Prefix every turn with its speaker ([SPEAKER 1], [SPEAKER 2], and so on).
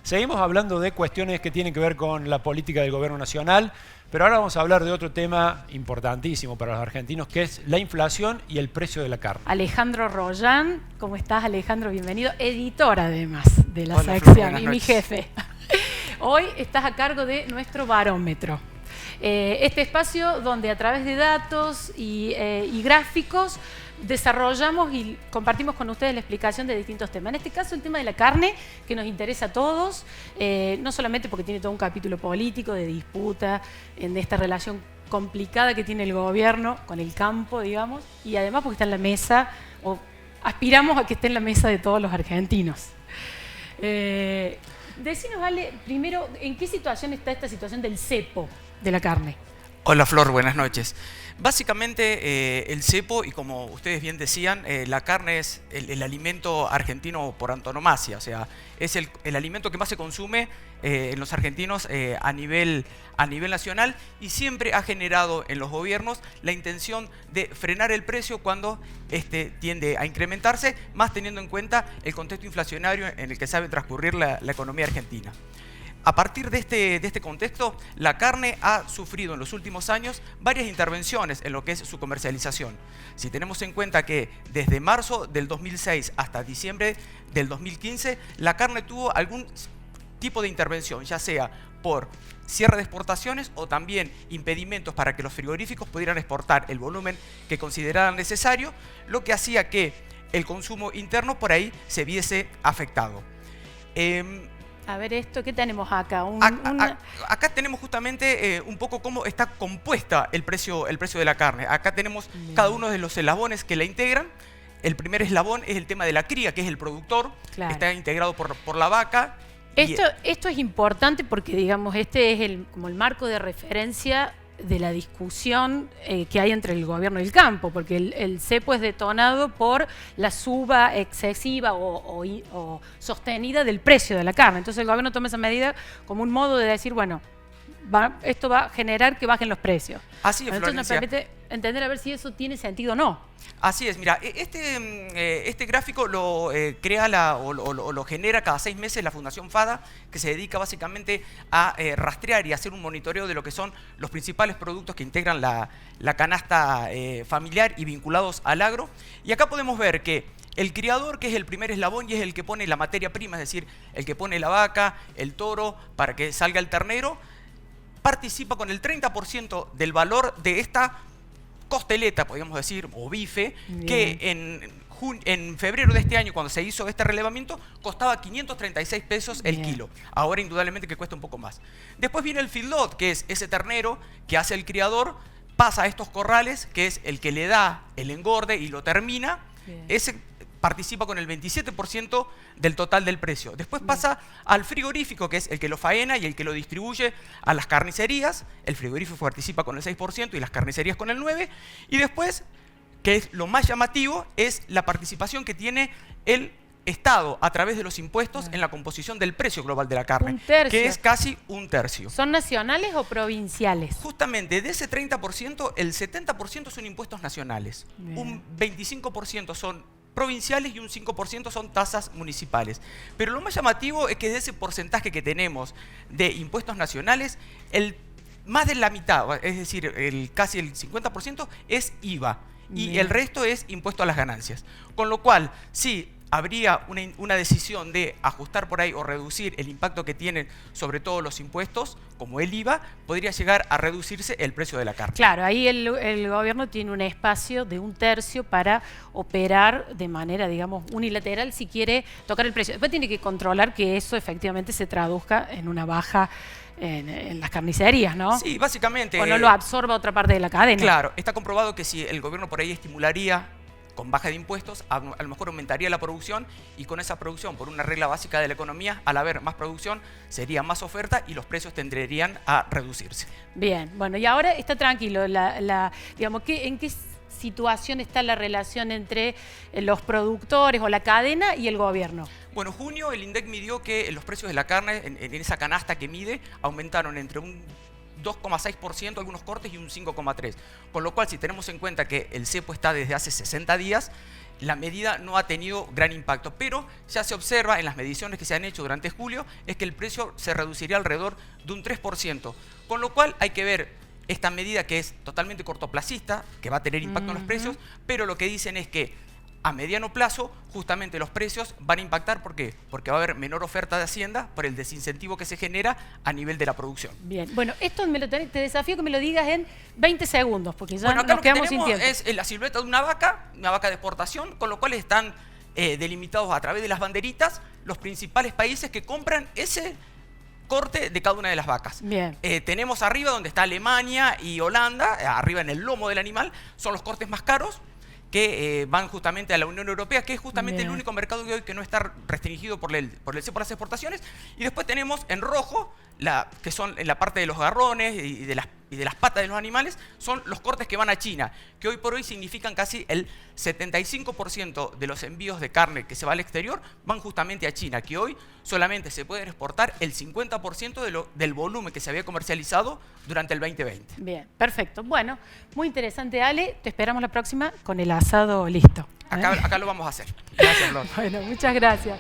[SPEAKER 1] Seguimos hablando de cuestiones que tienen que ver con la política del gobierno nacional, pero ahora vamos a hablar de otro tema importantísimo para los argentinos, que es la inflación y el precio de la carne.
[SPEAKER 2] Alejandro Rollán, ¿cómo estás, Alejandro? Bienvenido. Editor, además, de la
[SPEAKER 3] Hola,
[SPEAKER 2] sección
[SPEAKER 3] Flor,
[SPEAKER 2] y mi jefe. Hoy estás a cargo de nuestro barómetro. Este espacio donde a través de datos y gráficos desarrollamos y compartimos con ustedes la explicación de distintos temas. En este caso, el tema de la carne, que nos interesa a todos, no solamente porque tiene todo un capítulo político de disputa, de esta relación complicada que tiene el gobierno con el campo, digamos, y además porque está en la mesa, o aspiramos a que esté en la mesa de todos los argentinos. Decinos, Ale, primero, ¿en qué situación está esta situación del cepo de la carne?
[SPEAKER 3] Hola Flor, buenas noches. Básicamente el cepo, y como ustedes bien decían, la carne es el alimento argentino por antonomasia, o sea, es el alimento que más se consume en los argentinos a nivel nacional, y siempre ha generado en los gobiernos la intención de frenar el precio cuando tiende a incrementarse, más teniendo en cuenta el contexto inflacionario en el que sabe transcurrir la economía argentina. A partir de este contexto, la carne ha sufrido en los últimos años varias intervenciones en lo que es su comercialización. Si tenemos en cuenta que desde marzo del 2006 hasta diciembre del 2015, la carne tuvo algún tipo de intervención, ya sea por cierre de exportaciones o también impedimentos para que los frigoríficos pudieran exportar el volumen que consideraran necesario, lo que hacía que el consumo interno por ahí se viese afectado.
[SPEAKER 2] A ver esto, ¿qué tenemos acá?
[SPEAKER 3] Acá tenemos justamente un poco cómo está compuesta el precio de la carne. Acá tenemos cada uno de los eslabones que la integran. El primer eslabón es el tema de la cría, que es el productor. Claro. Está integrado por la vaca.
[SPEAKER 2] Esto es importante porque, digamos, este es como el marco de referencia de la discusión que hay entre el gobierno y el campo, porque el cepo es detonado por la suba excesiva o sostenida del precio de la carne. Entonces el gobierno toma esa medida como un modo de decir, bueno, esto va a generar que bajen los precios.
[SPEAKER 3] Así es,
[SPEAKER 2] entonces
[SPEAKER 3] Florencia.
[SPEAKER 2] Nos permite entender a ver si eso tiene sentido o no.
[SPEAKER 3] Así es, mira, este gráfico lo crea o lo genera cada 6 meses la Fundación FADA, que se dedica básicamente a rastrear y hacer un monitoreo de lo que son los principales productos que integran la canasta familiar y vinculados al agro. Y acá podemos ver que el criador, que es el primer eslabón y es el que pone la materia prima, es decir, el que pone la vaca, el toro, para que salga el ternero, participa con el 30% del valor de esta costeleta, podríamos decir, o bife, bien, que en febrero de este año, cuando se hizo este relevamiento, costaba 536 pesos el kilo. Ahora indudablemente que cuesta un poco más. Después viene el feedlot, que es ese ternero que hace el criador, pasa a estos corrales, que es el que le da el engorde y lo termina. Bien. Ese participa con el 27% del total del precio. Después pasa al frigorífico, que es el que lo faena y el que lo distribuye a las carnicerías. El frigorífico participa con el 6% y las carnicerías con el 9%. Y después, que es lo más llamativo, es la participación que tiene el Estado a través de los impuestos en la composición del precio global de la carne,
[SPEAKER 2] un tercio,
[SPEAKER 3] que es casi un tercio.
[SPEAKER 2] ¿Son nacionales o provinciales?
[SPEAKER 3] Justamente de ese 30%, el 70% son impuestos nacionales. Bien. Un 25% son provinciales y un 5% son tasas municipales. Pero lo más llamativo es que de ese porcentaje que tenemos de impuestos nacionales, más de la mitad, es decir, casi el 50% es IVA. Bien. Y el resto es impuesto a las ganancias. Con lo cual, sí, habría una decisión de ajustar por ahí o reducir el impacto que tienen sobre todo los impuestos, como el IVA, podría llegar a reducirse el precio de la carne.
[SPEAKER 2] Claro, ahí el gobierno tiene un espacio de un tercio para operar de manera, digamos, unilateral si quiere tocar el precio. Después tiene que controlar que eso efectivamente se traduzca en una baja en las carnicerías, ¿no?
[SPEAKER 3] Sí, básicamente.
[SPEAKER 2] O no lo absorba otra parte de la cadena.
[SPEAKER 3] Claro, está comprobado que si el gobierno por ahí estimularía con baja de impuestos, a lo mejor aumentaría la producción, y con esa producción, por una regla básica de la economía, al haber más producción, sería más oferta y los precios tenderían a reducirse.
[SPEAKER 2] Bien, bueno, y ahora está tranquilo, digamos, ¿en qué situación está la relación entre los productores o la cadena y el gobierno?
[SPEAKER 3] Bueno, junio el INDEC midió que los precios de la carne, en esa canasta que mide, aumentaron entre un 2,6%, algunos cortes y un 5,3%. Con lo cual, si tenemos en cuenta que el cepo está desde hace 60 días, la medida no ha tenido gran impacto, pero ya se observa en las mediciones que se han hecho durante julio, es que el precio se reduciría alrededor de un 3%, con lo cual hay que ver esta medida que es totalmente cortoplacista, que va a tener impacto en los precios, pero lo que dicen es que a mediano plazo, justamente los precios van a impactar. ¿Por qué? Porque va a haber menor oferta de Hacienda por el desincentivo que se genera a nivel de la producción.
[SPEAKER 2] Bien, bueno, esto te desafío que me lo digas en 20 segundos, porque ya
[SPEAKER 3] Bueno, acá
[SPEAKER 2] nos
[SPEAKER 3] lo que
[SPEAKER 2] quedamos sin
[SPEAKER 3] tenemos
[SPEAKER 2] tiempo.
[SPEAKER 3] es la silueta de una vaca de exportación, con lo cual están delimitados a través de las banderitas los principales países que compran ese corte de cada una de las vacas.
[SPEAKER 2] Bien.
[SPEAKER 3] Tenemos arriba donde está Alemania y Holanda, arriba en el lomo del animal, son los cortes más caros, que van justamente a la Unión Europea, que es justamente el único mercado de hoy que no está restringido por el cepo a las exportaciones. Y después tenemos en rojo, que son en la parte de los garrones y de las patas de los animales, son los cortes que van a China, que hoy por hoy significan casi el 75% de los envíos de carne que se va al exterior van justamente a China, que hoy solamente se puede exportar el 50% del volumen que se había comercializado durante el 2020.
[SPEAKER 2] Bien, perfecto. Bueno, muy interesante, Ale. Te esperamos la próxima con el asado listo.
[SPEAKER 3] Acá lo vamos a hacer. Gracias, Flor.
[SPEAKER 2] Bueno, muchas gracias.